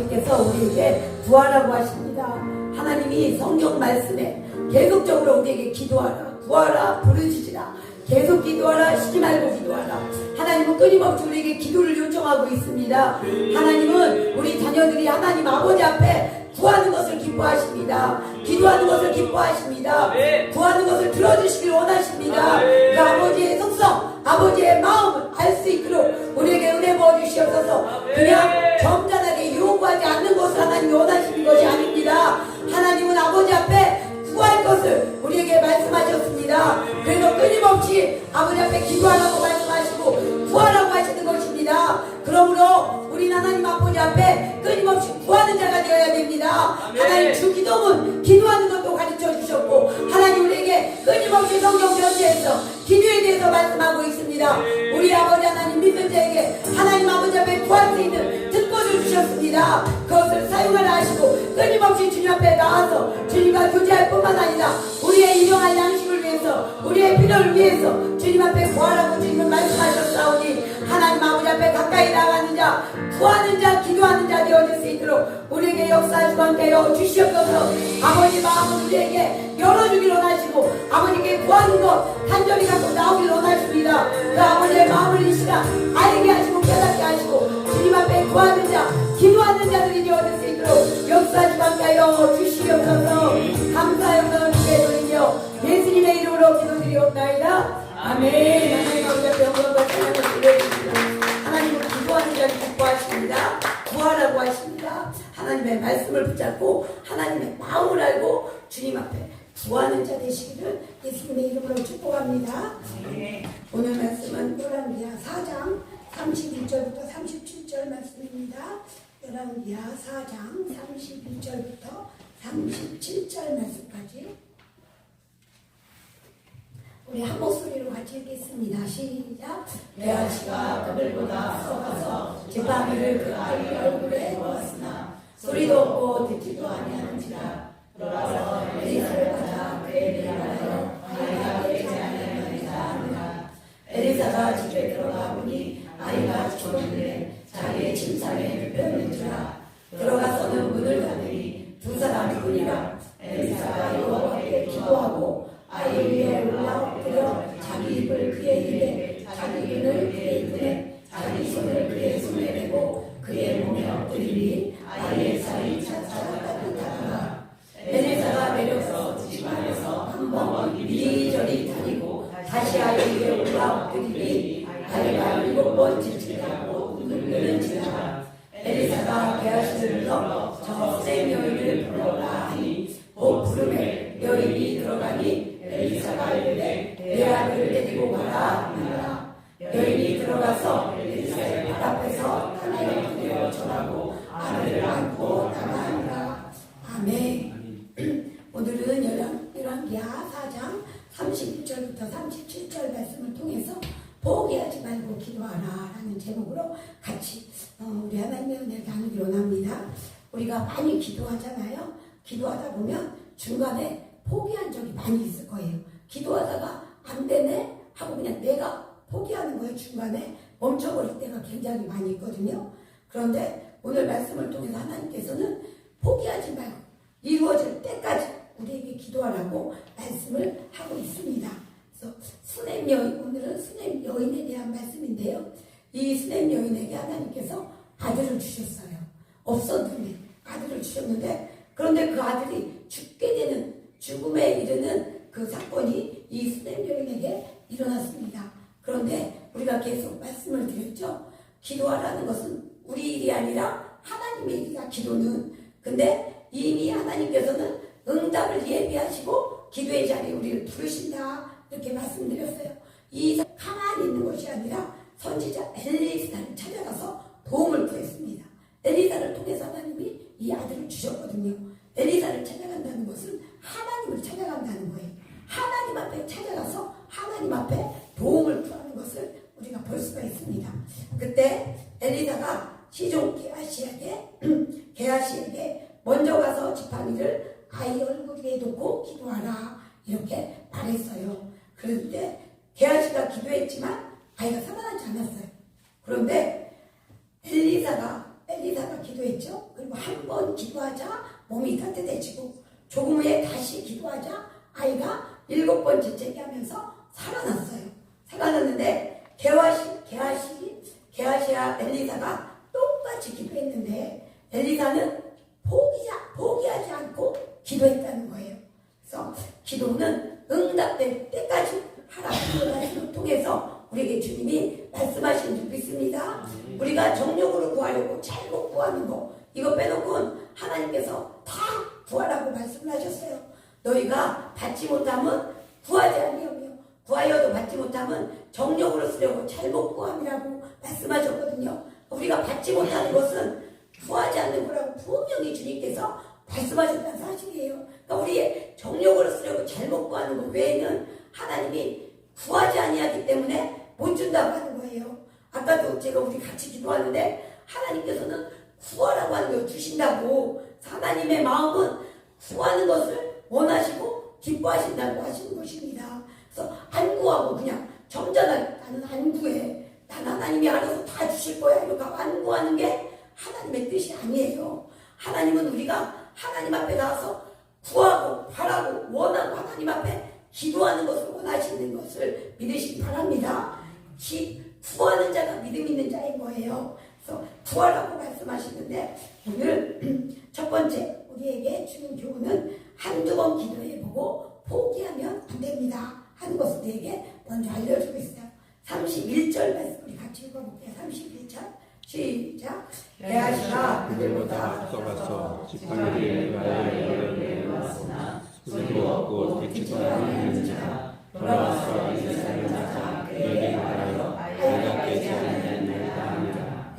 아버지께서 우리에게 구하라고 하십니다. 하나님이 성경 말씀에 계속적으로 우리에게 기도하라, 구하라, 부르짖으라, 계속 기도하라, 쉬지 말고 기도하라. 하나님은 끊임없이 우리에게 기도를 요청하고 있습니다. 하나님은 우리 자녀들이 하나님 아버지 앞에 구하는 것을 기뻐하십니다. 기도하는 것을 기뻐하십니다. 구하는 것을 들어주시길 원하십니다. 그 아버지의 속성, 아버지의 마음을 알 수 있도록 우리에게 은혜 부어주시옵소서. 그냥 점잖하게 요구하지 않는 것을 하나님이 원하시는 것이 아닙니다. 하나님은 아버지 앞에 구할 것을 우리에게 말씀하셨습니다. 그래서 끊임없이 아버지 앞에 기도하라고 말씀하시고 구하라고 하시는 것입니다. 그러므로 우리 하나님 아버지 앞에 끊임없이 구하는 자가 되어야 됩니다. 하나님 주 기도문 기도하는 것도 가르쳐 주셨고, 하나님 우리에게 끊임없이 성경 전체에서 기도에 대해서 말씀하고 있습니다. 우리 아버지 하나님 믿는 자에게 하나님 아버지 앞에 구할 수 있는 특권을 주셨습니다. 그것을 사용하라 하시고 끊임없이 주님 앞에 나와서 주님과 교제할 뿐만 아니라 우리의 일용할 양식을 위해서, 우리의 필요를 위해서 주님 앞에 구하라고 주님은 말씀하셨사오니, 하나님 아버지 앞에 가까이 나가는 자, 구하는 자, 기도하는 자 되어질 수 있도록 우리에게 역사하시고 함께 주시옵소서. 아버지 마음을 우리에게 열어주길 원하시고 아버지께 구하는 것 간절히 갖고 나오길 원하십니다. 그 아버지의 마음을 이 시간 알게 하시고 깨닫게 하시고 주님 앞에 구하는 자, 기도하는 자들이 되어질 수 있도록 역사하시고 함께 주시옵소서. 감사하여 주께 드리며 예수님의 이름으로 기도드리옵나이다. 아멘. 하나님 아버지 앞에 영광과 찬양을 드려드립니다. 하나님은 기도하는 자를 기뻐하십니다. 구하라고 하십니다. 하나님의 말씀을 붙잡고 하나님의 마음을 알고 주님 앞에 구하는 자 되시기를 예수님의 이름으로 축복합니다. 오늘 말씀은 요한계시록 4장 31절부터 37절 말씀입니다. 요한계시록 4장 31절부터 37절 말씀까지 우리 한 목소리로 같이 읽겠습니다. 시작. 레아씨가 그들보다 썩어서 지팡이를 그 아이 얼굴에 놓았으나 소리도 없고 듣지도 아니하는지라. 돌아와서 엘리사를 받아 그의 일을 하여 아이가 되지 아니하느니라 하니라. 엘리사가 집에 들어가 보니 아이가 죽었는데 자기의 침상에 눕혔는지라. 들어가서는 문을 닫으니 두 사람뿐이라. 엘리사가 여호와께 기도하고 아이 위에 올라 엎드려 자기 입을 그의 입에, 자기 눈을 그의 눈에, 자기 손을 그의 손에 대고 그의 몸에 엎드리니 아이의 살이 차차 따뜻하더라. 엘리사가 내려서 집 안에서 한 번 이리저리 다니고 다시 아이 위에 올라 엎드리니 아이가 7번 짖으라고 울는지라. 엘리사가 게하시를 불러 저 셈 여인을 불러라 하니 곧 부름에 여인이 들어가니 엘리사가 이르되 내 아들을 데리고 가라 하니라. 여인이 들어가서 엘리사의 발 앞에서 땅에 엎드려 절하고 아들을 안고 나가니라. 아멘. 오늘은 열왕기하 4장 31절부터 37절 말씀을 통해서 포기하지 말고 기도하라 라는 제목으로 같이 우리 하나님의 은혜를 나누기로 합니다. 우리가 많이 기도하잖아요. 기도하다 보면 중간에 포기한 적이 많이 있을 거예요. 기도하다가 안 되네 하고 그냥 내가 포기하는 거예요. 중간에 멈춰버릴 때가 굉장히 많이 있거든요. 그런데 오늘 말씀을 통해서 하나님께서는 포기하지 말고 이루어질 때까지 우리에게 기도하라고 말씀을 하고 있습니다. 그래서 수냄 여인, 오늘은 수냄 여인에 대한 말씀인데요. 이 수냄 여인에게 하나님께서 아들을 주셨어요. 없었는데 아들을 주셨는데, 그런데 그 아들이 죽게 되는, 죽음에 이르는 그 사건이 이 수냄 여인에게 일어났습니다. 그런데 우리가 계속 말씀을 드렸죠. 기도하라는 것은 우리 일이 아니라 하나님의 일이다, 기도는. 근데 이미 하나님께서는 응답을 예비하시고 기도의 자리에 우리를 부르신다, 이렇게 말씀드렸어요. 이 가만히 있는 것이 아니라 선지자 엘리사를 찾아가서 도움을 구했습니다. 엘리사를 통해서 하나님이 이 아들을 주셨거든요. 엘리사를 찾아간다는 것은 하나님을 찾아간다는 거예요. 하나님 앞에 찾아가서 하나님 앞에 도움을 구하는 것을 우리가 볼 수가 있습니다. 그때 엘리사가 시종 게하시에게 먼저 가서 지팡이를 아이 얼굴 위에 놓고 기도하라, 이렇게 말했어요. 그런데 게하시가 기도했지만 아이가 살아나지 않았어요. 그런데 엘리사가 엘리사가 기도했죠. 그리고 한 번 기도하자 몸이 따뜻해지고 조금 후에 다시 기도하자 아이가 7번째 재기하면서 살아났어요. 살아났는데 게하시와 엘리사가 똑같이 기도했는데 엘리사는 포기하지 않고 기도했다는 거예요. 그래서 기도는 응답될 때까지 하나님의 말씀을 통해서 우리에게 주님이 말씀하시는 줄 믿습니다. 우리가 정욕으로 구하려고 잘못 구하는 거 이거 빼놓고는 하나님께서 다 구하라고 말씀을 하셨어요. 너희가 받지 못하면 구하지 아니하며 구하여도 받지 못하면 정욕으로 쓰려고 잘못 구함이라고 말씀하셨거든요. 우리가 받지 못하는 것은 구하지 않는 거라고 분명히 주님께서 말씀하셨다는 사실이에요. 그러니까 우리의 정욕으로 쓰려고 잘못 구하는 것 외에는 하나님이 구하지 아니하기 때문에 못 준다고 하는 거예요. 아까도 제가 우리 같이 기도하는데 하나님께서는 구하라고 하는 걸 주신다고. 하나님의 마음은 구하는 것을 원하시고 기뻐하신다고 하시는 것입니다. 그래서 안 구하고 그냥 점잖아 나는 안 구해. 난 하나님이 알아서 다 주실 거야. 이렇게 안 구하는 게 하나님의 뜻이 아니에요. 하나님은 우리가 하나님 앞에 나와서 구하고 바라고 원하고 하나님 앞에 기도하는 것을 원하시는 것을 믿으시기 바랍니다. 구하는 자가 믿음 있는 자인 거예요. 그래서 구하라고 말씀하시는데 오늘 첫 번째 우리에게 주는 교훈은 한두 번 기도해보고 포기하면 안 됩니다 하는 것을 우리에게 먼저 알려주고 있어요. 31절 말씀 우리 같이 읽어볼게요. 31절 시작. 게하시가 그들보다 앞서가서 지팡이를 마야에 왔으나 소리도 없고 듣지도 아니하는지라 돌아와서 이스라엘 자가 그에게 말하여 아이가 깨지 아니하느니라 하니라.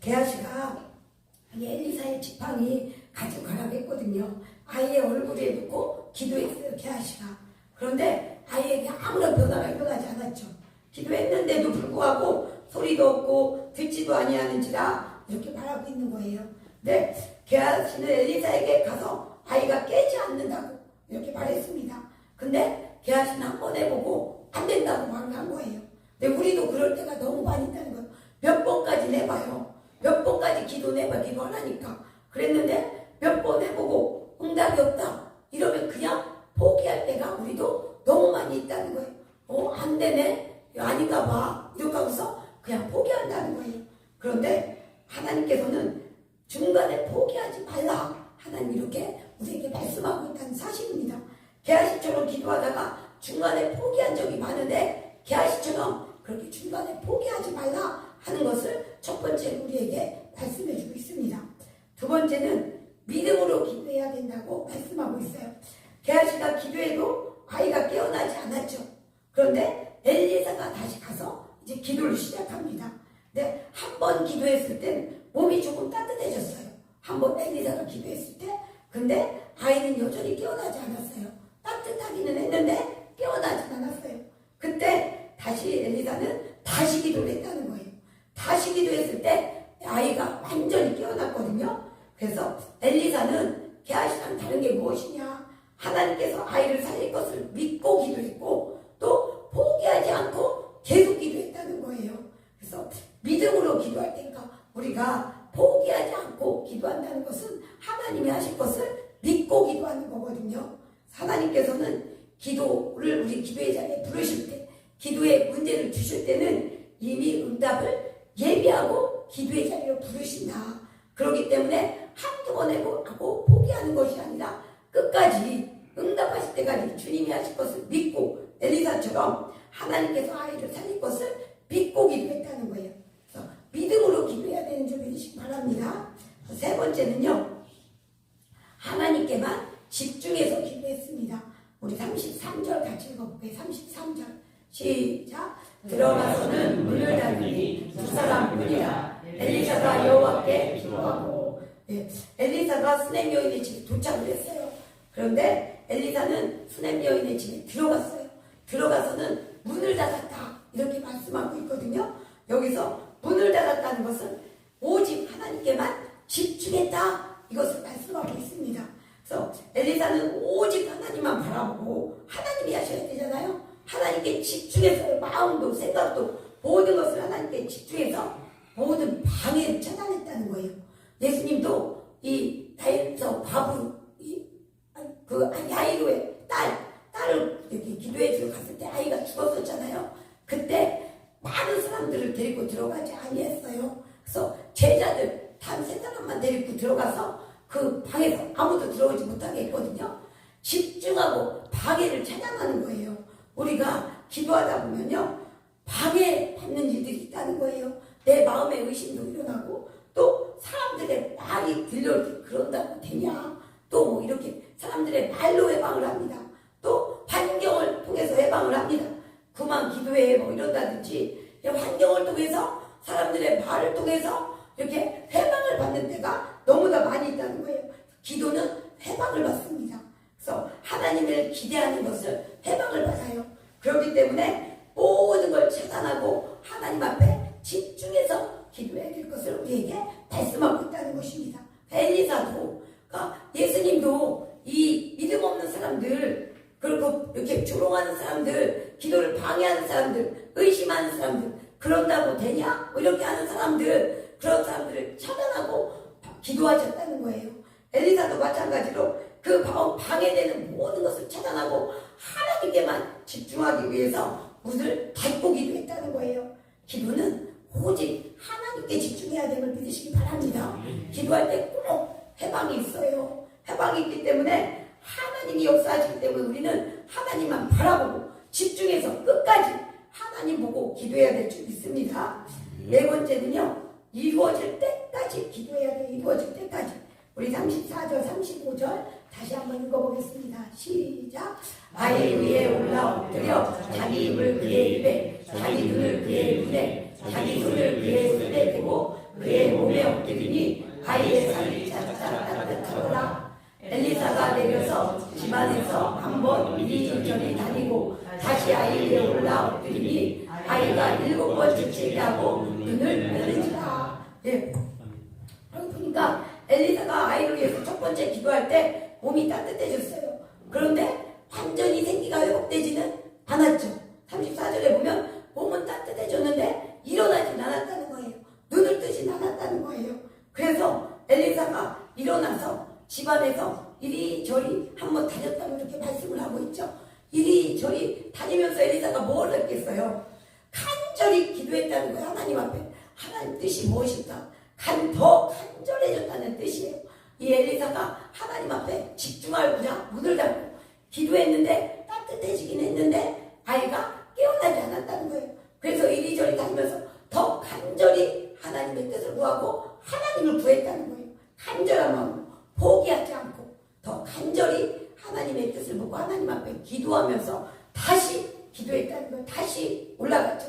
게하시가 엘리사의 지팡이 가져가라고 했거든요. 아이의 얼굴에 놓고 기도했어요. 게하시가. 그런데 아이에게 아무런 변화가 일어나지 않았죠. 기도했는데도 불구하고 소리도 없고 듣지도 아니하는지라 이렇게 말하고 있는 거예요. 네, 게하시는 엘리사에게 가서 아이가 깨지 않는다고 이렇게 말했습니다. 근데 게하시는 한 번 해보고 안 된다고 말을 한 거예요. 근데 우리도 그럴 때가 너무 많이 있다는 거예요. 몇 번까지 내봐요. 몇 번까지 기도하니까. 그랬는데 몇 번 해보고 응답이 없다. 이러면 그냥 포기할 때가 우리도 너무 많이 있다는 거예요. 안 되네. 아닌가 봐. 이렇게 하고서 그냥 포기한다는 거예요. 그런데 하나님께서는 중간에 포기하지 말라. 하나님 이렇게 우리에게 말씀하고 있다는 사실입니다. 게하시처럼 기도하다가 중간에 포기한 적이 많은데 게하시처럼 그렇게 중간에 포기하지 말라 하는 것을 첫 번째로 우리에게 말씀해주고 있습니다. 두 번째는 믿음으로 기도해야 된다고 말씀하고 있어요. 게하시가 기도해도 아이가 깨어나지 않았죠. 그런데 엘리사가 다시 가서 이제 기도를 시작합니다. 근데 한 번 기도했을 땐 몸이 조금 따뜻해졌어요. 한 번 엘리사가 기도했을 때. 근데 아이는 여전히 깨어나지 않았어요. 따뜻하기는 했는데 깨어나지 않았어요. 그때 다시 엘리사는 다시 기도를 했다는 거예요. 다시 기도했을 때 아이가 완전히 깨어났거든요. 그래서 엘리사는 게하시랑 다른 게 무엇이냐? 하나님께서 아이를 살릴 것을 믿고 기도했고 또 포기하지 않고 계속 기도했다는 거예요. 그래서 믿음으로 기도할 때니까 우리가 포기하지 않고 기도한다는 것은 하나님이 하실 것을 믿고 기도하는 거거든요. 하나님께서는 기도를 우리 기도의 자리에 부르실 때, 기도의 문제를 주실 때는 이미 응답을 예비하고 기도의 자리로 부르신다. 그렇기 때문에 한두 번 하고 포기하는 것이 아니라 끝까지 응답하실 때까지 주님이 하실 것을 믿고 엘리사처럼 하나님께서 아이를 살릴 것을 믿고 기도했다는 거예요. 그래서 믿음으로 기도해야 되는 줄 믿으시기 바랍니다. 세 번째는요, 하나님께만 집중해서 기도했습니다. 우리 33절 같이 읽어볼게요. 33절 시작. 들어가서는 문을 닫으니 두 사람뿐이라. 엘리사가 여호와께 기도하고. 엘리사가 수넴 여인의 집에 도착을 했어요. 그런데 엘리사는 수넴 여인의 집에 들어갔어요. 들어가서는 문을 닫았다 이렇게 말씀하고 있거든요. 여기서 문을 닫았다는 것은 오직 하나님께만 집중했다 이것을 말씀하고 있습니다. 그래서 엘리사는 오직 하나님만 바라보고 하나님이 하셔야 되잖아요. 하나님께 집중해서 마음도 생각도 모든 것을 하나님께 집중해서 모든 방해를 차단했다는 거예요. 예수님도 이 나에서 과부 그 야이로의 딸을 이렇게 기도해 주러 갔을 때 아이가 죽었었잖아요. 그때 많은 사람들을 데리고 들어가지 아니했어요. 그래서 제자들 단 3사람만 데리고 들어가서 그 방에서 아무도 들어오지 못하게 했거든요. 집중하고 방해를 차단하는 거예요. 우리가 기도하다 보면요, 방해받는 일들이 있다는 거예요. 내 마음의 의심도 일어나고, 또 사람들의 말이 들려올 때 그런다고 되냐, 또 뭐 이렇게 사람들의 말로 해방을 합니다. 또 환경을 통해서 해방을 합니다. 그만 기도해 뭐 이런다든지, 환경을 통해서 사람들의 말을 통해서 이렇게 해방을 받는 데가 너무나 많이 있다는 거예요. 기도는 해방을 받습니다. 그래서 하나님을 기대하는 것을 해방을 받아요. 그렇기 때문에 모든 걸 차단하고 하나님 앞에 집중해서 기도해야 될 것을 우리에게 말씀하고 있다는 것입니다. 엘리사도, 그러니까 예수님도 이 믿음 없는 사람들, 그리고 이렇게 조롱하는 사람들, 기도를 방해하는 사람들, 의심하는 사람들, 그런다고 되냐? 뭐 이렇게 하는 사람들, 그런 사람들을 차단하고 기도하셨다는 거예요. 엘리사도 마찬가지로 그 방해되는 모든 것을 차단하고 하나님께만 집중하기 위해서 문을 닫고 기도했다는 거예요. 기도는 오직 하나님께 집중해야 됨을 믿으시기 바랍니다. 기도할 때 꼭 해방이 있어요. 해방이 있기 때문에 하나님이 역사하시기 때문에 우리는 하나님만 바라보고 집중해서 끝까지 하나님 보고 기도해야 될 줄 믿습니다. 네 번째는요, 이루어질 때까지 기도해야 돼요. 이루어질 때까지. 우리 34절 35절 다시 한번 읽어보겠습니다. 시작. 아이 위에 올라 엎드려 자기 입을 그의 입에, 자기 눈을 그의 눈에, 자기 손을 그의 손에 대고 그의 몸에 엎드리니 아이의 살이 차차 따뜻하더라. 엘리사가 내려서 집안에서 한번 이리저리 다니고 다시 아이 위에 올라 엎드리니 아이가 7번 주치게 하고 눈을 뜨는지라. 예. 그러니까 엘리사가 아이를 위해서 첫 번째 기도할 때 몸이 따뜻해졌어요. 그런데 완전히 생기가 회복되지는 않았죠. 34절에 보면 몸은 따뜻해졌는데 일어나진 않았다는 거예요. 눈을 뜨진 않았다는 거예요. 그래서 엘리사가 일어나서 집안에서 이리저리 한번 다녔다고 이렇게 말씀을 하고 있죠. 이리저리 다니면서 엘리사가 뭘 했겠어요? 간절히 기도했다는 거예요. 하나님 앞에. 하나님 뜻이 무엇일까? 더 간절해졌다는 뜻이에요. 이 엘리사가 하나님 앞에 집중하고자 문을 닫고 기도했는데 따뜻해지긴 했는데 아이가 깨어나지 않았다는 거예요. 그래서 이리저리 다니면서 더 간절히 하나님의 뜻을 구하고 하나님을 구했다는 거예요. 간절한 마음으로 포기하지 않고 더 간절히 하나님의 뜻을 보고 하나님 앞에 기도하면서 다시 기도했다는 거예요. 다시 올라갔죠.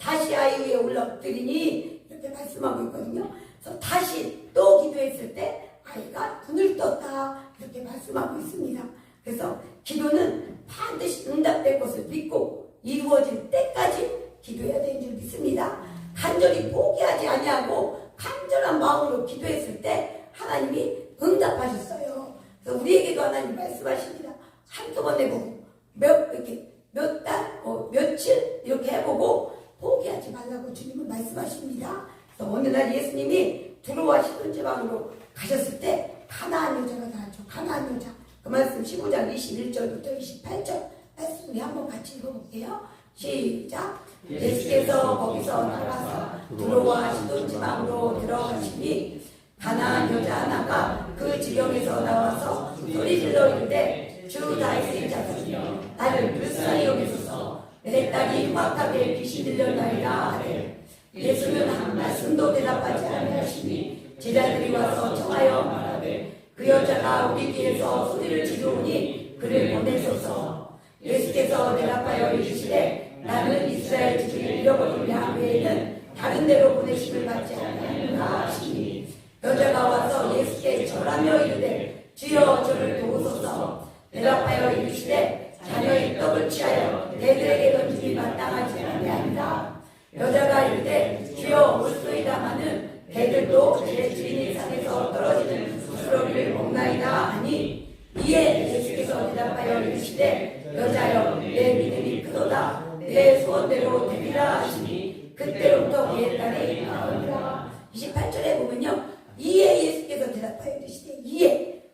다시 아이 위에 올라엎드리니 이렇게 말씀하고 있거든요. 그래서 다시 또 기도했을 때 아이가 눈을 떴다 이렇게 말씀하고 있습니다. 그래서 기도는 반드시 응답될 것을 믿고 이루어질 때까지 기도해야 되는 줄 믿습니다. 간절히 포기하지 아니하고 간절한 마음으로 기도했을 때 하나님이 응답하셨어요. 그래서 우리에게도 하나님 말씀하십니다. 한두 번 해보고 몇 달, 며칠 이렇게 해보고 포기하지 말라고 주님은 말씀하십니다. 그래서 어느 날 예수님이 두로와 시돈 지방으로 가셨을 때 가나안 여자가 나왔죠. 가나안 여자. 그 말씀 15장 21절부터 28절 말씀 우리 한번 같이 읽어볼게요. 시작. 예수께서 거기서 나가서 두로와 시돈 지방으로 들어가시니 가나안 여자 하나가 그 지경에서 나와서 소리질러 이르되 주 다윗의 자손이여 나를 불쌍히 여기소서 내 딸이 흉악하게 귀신 들렸나이다 하되 예수는 한 말씀도 대답하지 아니하시니 제자들이 와서 청하여 말하되 그 여자가 우리 뒤에서 소리를 지르오니 그를 보내소서. 예수께서 대답하여 이르시되 나는 이스라엘 집을 잃어버린 양 외에는 다른 데로 보내심을 받지 아니하노라 하시니 여자가 와서 예수께 절하며 이르되 주여 저를 도우소서. 대답하여 이르시되 자녀의 떡을 취하여 개들에게 던짐이 마땅하지 아니하니라. 여자가 이르되 주여 올소이다마는 개들도 제 주인의 상에서 떨어지는 부스러기를 먹나이다 하니 이에 예수께서 대답하여 이르시되 여자여 내 믿음이 크도다 내 소원대로 되리라 하시니 그때로부터 그의 딸이 나으니라. 28절에 보면요, 이에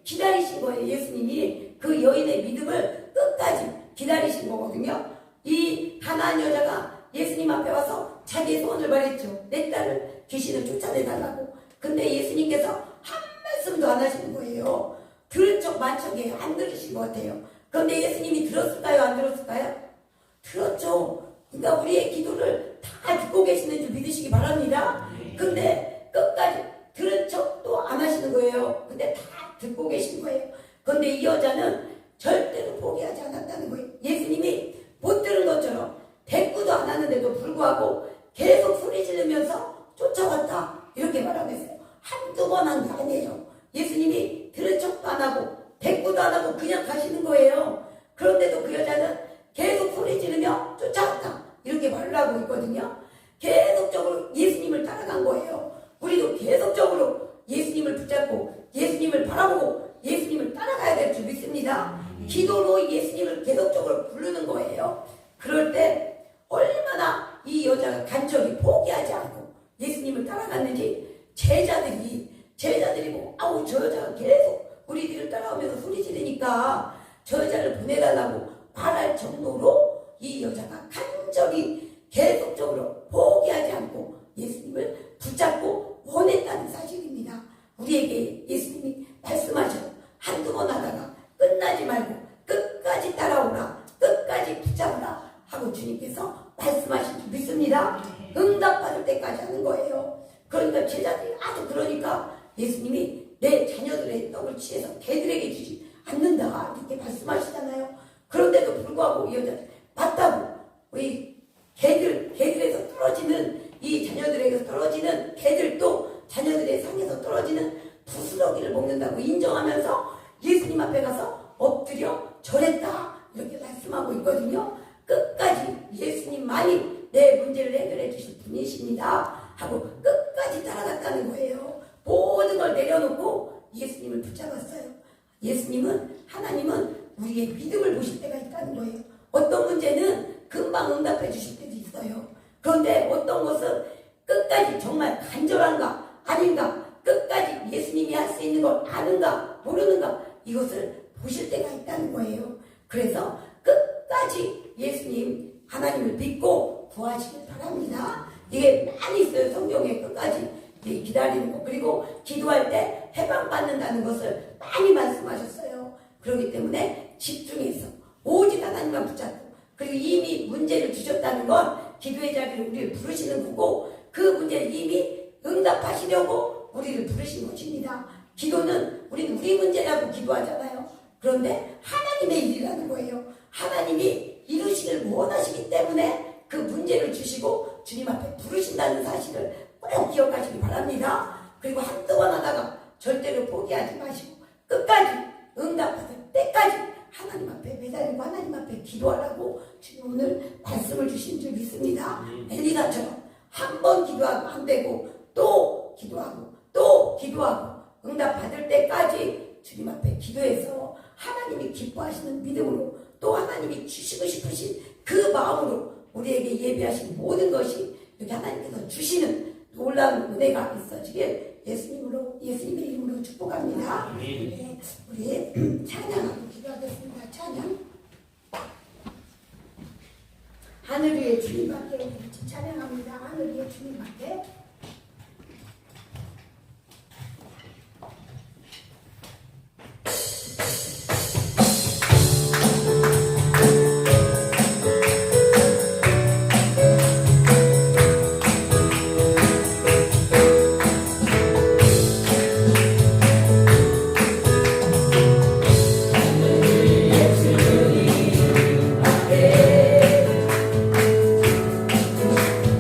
기다리신 거예요. 예수님이 그 여인의 믿음을 끝까지 기다리신 거거든요. 이 가나안 여자가 예수님 앞에 와서 자기의 소원을 말했죠. 내 딸을 귀신을 쫓아내달라고. 근데 예수님께서 한 말씀도 안 하시는 거예요. 들은 척 만척에 안 들으신 것 같아요. 그런데 예수님이 들었을까요? 안 들었을까요? 들었죠. 그러니까 우리의 기도를 다 듣고 계시는 줄 믿으시기 바랍니다. 근데 끝까지 들은 척도 안 하시는 거예요. 근데 다 듣고 계신 거예요. 그런데 이 여자는 절대로 포기하지 않았다는 거예요. 예수님이 못 들은 것처럼 대꾸도 안 하는데도 불구하고 계속 소리 지르면서 쫓아왔다. 이렇게 말하면서요. 한두 번 한 게 아니에요. 예수님이 들은 척도 안 하고 대꾸도 안 하고 그냥 가시는 거예요. 그런데도 그 여자는 계속 소리 지르며 쫓아왔다. 이렇게 말을 하고 있거든요. 계속적으로 예수님을 따라간 거예요. 우리도 계속적으로 예수님을 붙잡고 예수님을 바라보고 예수님을 따라가야 될 줄 믿습니다. 기도로 예수님을 계속적으로 부르는 거예요. 그럴 때 얼마나 이 여자가 간절히 포기하지 않고 예수님을 따라갔는지 제자들이 뭐 아우 저 여자가 계속 우리 뒤를 따라오면서 소리 지르니까 저 여자를 보내달라고 말할 정도로 이 여자가 간절히 계속적으로 포기하지 않고 예수님을 붙잡고 원했다는 사실입니다. 우리에게 예수님이 말씀하셔 한두 번 하다가 끝나지 말고 끝까지 따라오라, 끝까지 붙잡으라 하고 주님께서 말씀하신 줄 믿습니다. 응답받을 때까지 하는 거예요. 그러니까 제자들이 아주 그러니까 예수님이 내 자녀들의 떡을 취해서 개들에게 주지 않는다 이렇게 말씀하시잖아요. 그런데도 불구하고 이 여자 맞다고 우리 개들에서 떨어지는 이 자녀들에게서 떨어지는 개들도 자녀들의 상에서 떨어지는 부스러기를 먹는다고 인정하면서 예수님 앞에 가서 엎드려 절했다 이렇게 말씀하고 있거든요. 끝까지 예수님만이 내 문제를 해결해 주실 분이십니다 하고 끝까지 따라갔다는 거예요. 모든 걸 내려놓고 예수님을 붙잡았어요. 하나님은 우리의 믿음을 보실 때가 있다는 거예요. 어떤 문제는 금방 응답해 주실 때도 있어요. 그런데 어떤 것은 끝까지 정말 간절한가 아닌가, 끝까지 예수님이 할 수 있는 걸 아는가 모르는가, 이것을 보실 때가 있다는 거예요. 그래서 끝까지 예수님 하나님을 믿고 구하시길 바랍니다. 이게 많이 있어요. 성경에 끝까지 기다리는 거, 그리고 기도할 때 해방받는다는 것을 많이 말씀하셨어요. 그렇기 때문에 집중해서 오직 하나님만 붙잡고, 그리고 이미 문제를 주셨다는 건 기도의 자리를 우리를 부르시는 거고, 그 문제를 이미 응답하시려고 우리를 부르신 것입니다. 기도는 우리는 우리 문제라고 기도하잖아요. 그런데 하나님의 일이라는 거예요. 하나님이 이루시길 원하시기 때문에 그 문제를 주시고 주님 앞에 부르신다는 사실을 꼭 기억하시기 바랍니다. 그리고 한두 번 하다가 절대로 포기하지 마시고 끝까지 응답받을 때까지 하나님 앞에 매달리고 하나님 앞에 기도하라고 지금 오늘 말씀을 주신 줄 믿습니다. 엘리사처럼 한 번 기도하고 안 되고 또 기도하고 또 기도하고 응답받을 때까지 주님 앞에 기도해서 하나님이 기뻐하시는 믿음으로 또 하나님이 주시고 싶으신 그 마음으로 우리에게 예비하신 모든 것이 이렇게 하나님께서 주시는 놀라운 은혜가 있어지길 예수님의 이름으로 축복합니다. 네, 우리 찬양하고 기도하겠습니다. 찬양. 하늘 위에 주님밖에 같이 찬양합니다. 하늘 위에 주님밖에.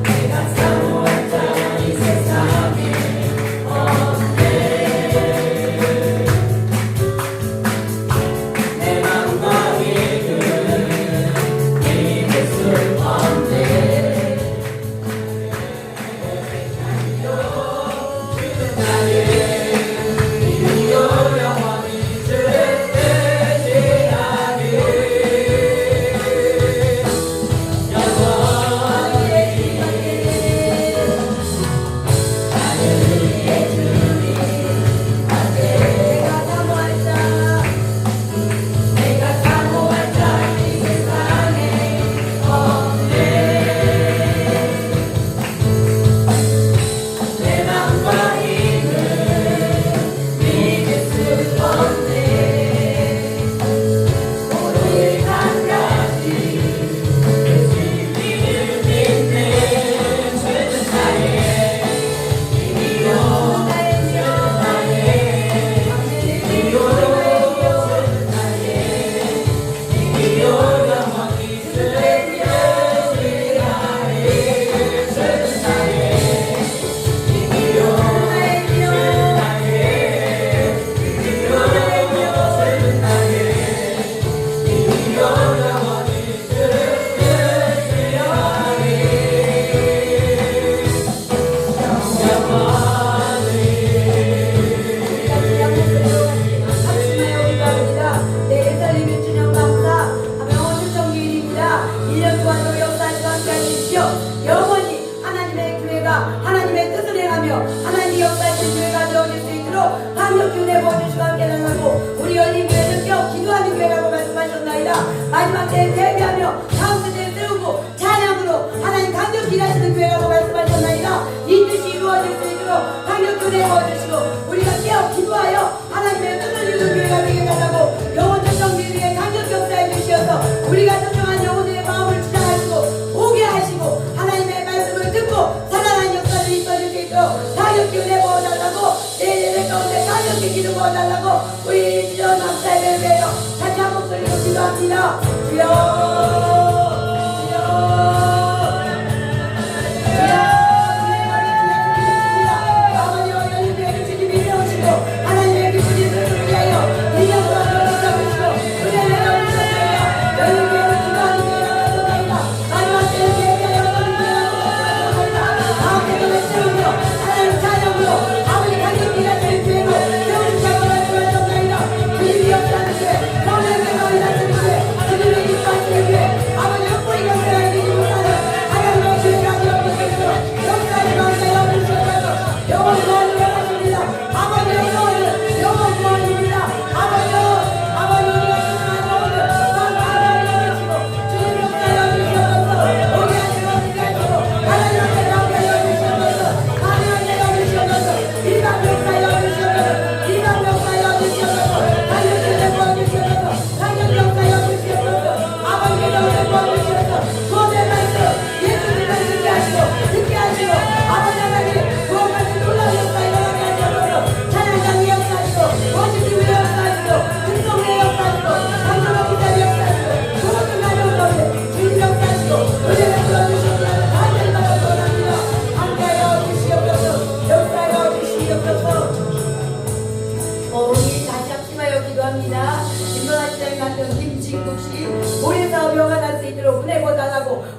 내가 사모했다 마지막 때에 대비하며 다음 세대에 세우고 찬양으로 하나님 강력히 일하시는 교회라고 말씀하셨나이다. 이 뜻이 이루어질 수 있도록 강력히 내어주시고 우리가 깨어 기도하여 하나님의 뜻을 이루는 교회가 되게 달라고 영혼적 정리를 위해 강력히 역사해 주시어서 우리가 소중한 영혼의 마음을 주장하시고 오게 하시고 하나님의 말씀을 듣고 살아나는 역사를 이끌어줄 수 있도록 강력히 내어달라고 내 예배 가운데 강력히 기도해달라고 우리 주여 남사의 배로 다시 한 목소리로 기도합니다. 주여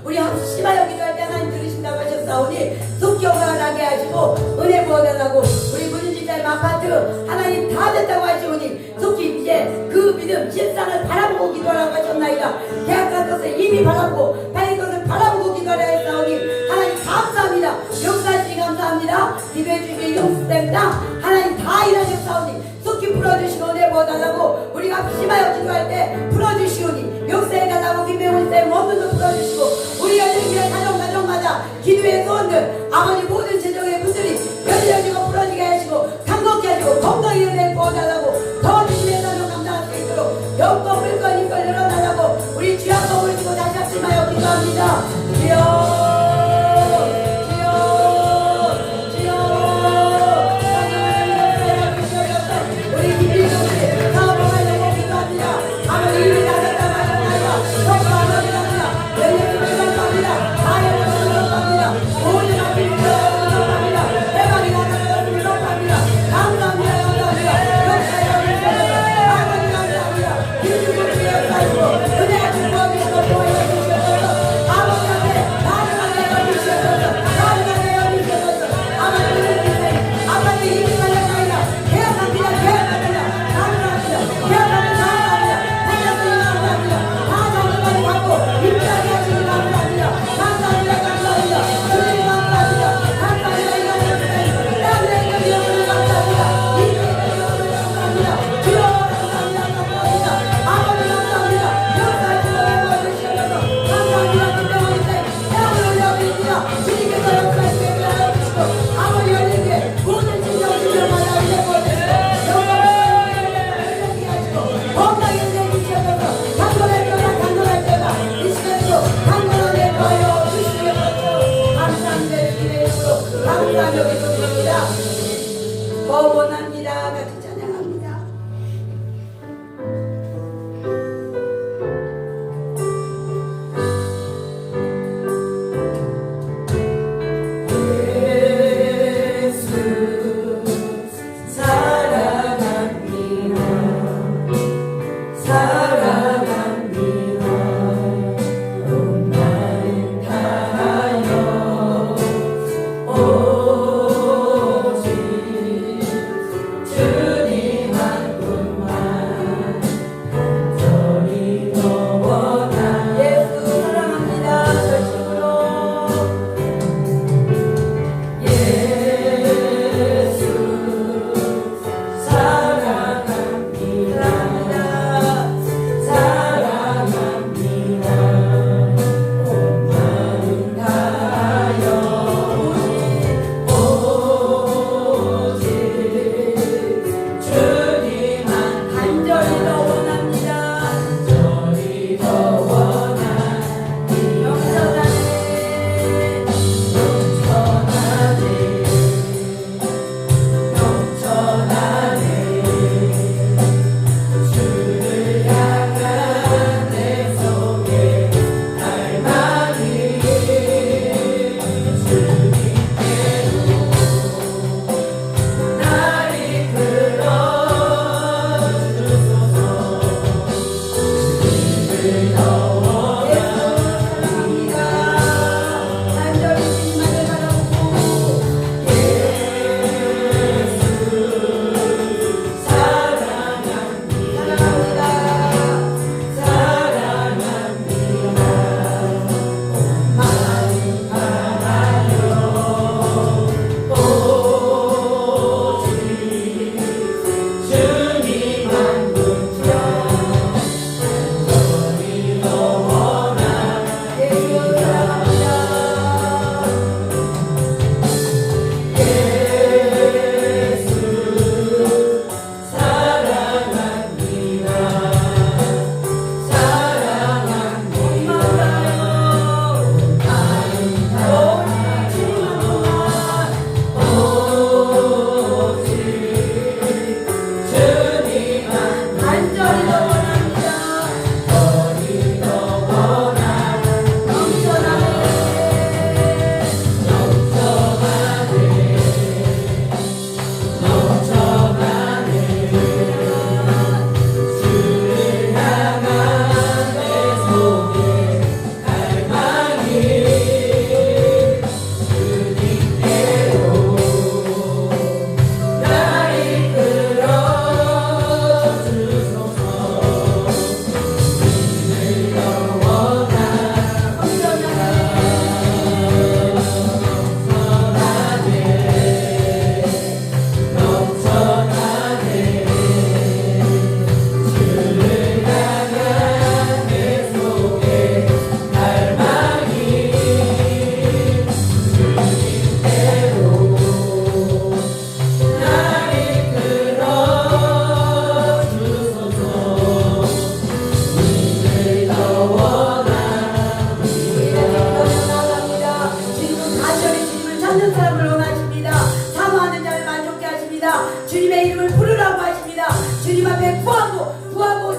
우리 합심하여 기도할 때 하나님 들으신다고 하셨사오니 속히 영광하게 하시고 은혜 부어달라고 우리 문진집사님 아파트 하나님 다 됐다고 하시오니 속히 이제 그 믿음 실상을 바라보고 기도하라고 하셨나이다. 계약한 것을 이미 바라보고 팔린 것을 바라보고 기도하라 했사오니 하나님 감사합니다. 역사하시니 감사합니다. 기도해 주신 용수쌤다 하나님 다 일하셨사오니 속히 풀어주시고 은혜 부어달라고 우리가 합심하여 기도할 때 풀어주시오니 역사해달라고 김명훈쌤 원문도 풀어주시고 우리가 생기는 가정마다 기도의 소원들 아버지 모든 재정의 분들이 열려지고 풀어지게 하시고 강건케 하시고 건강히 은혜 부어달라고 더 주님의 사명 감당할 수 있도록 영권 물건 이걸 열어달라고 우리 주여 한번 올리고 다시 합심하여 기도합니다. 주여 감사합니다.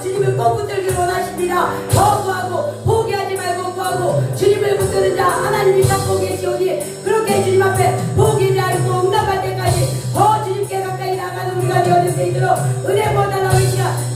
주님을 꼭 붙들기를 원하십니다. 더 구하고 포기하지 말고 구하고 주님을 붙드는 자 하나님이 갖고 계시오니 그렇게 주님 앞에 포기하지 않고 응답할 때까지 더 주님께 가까이 나가는 우리가 되어질 수 있도록 은혜 보달라고 하시라.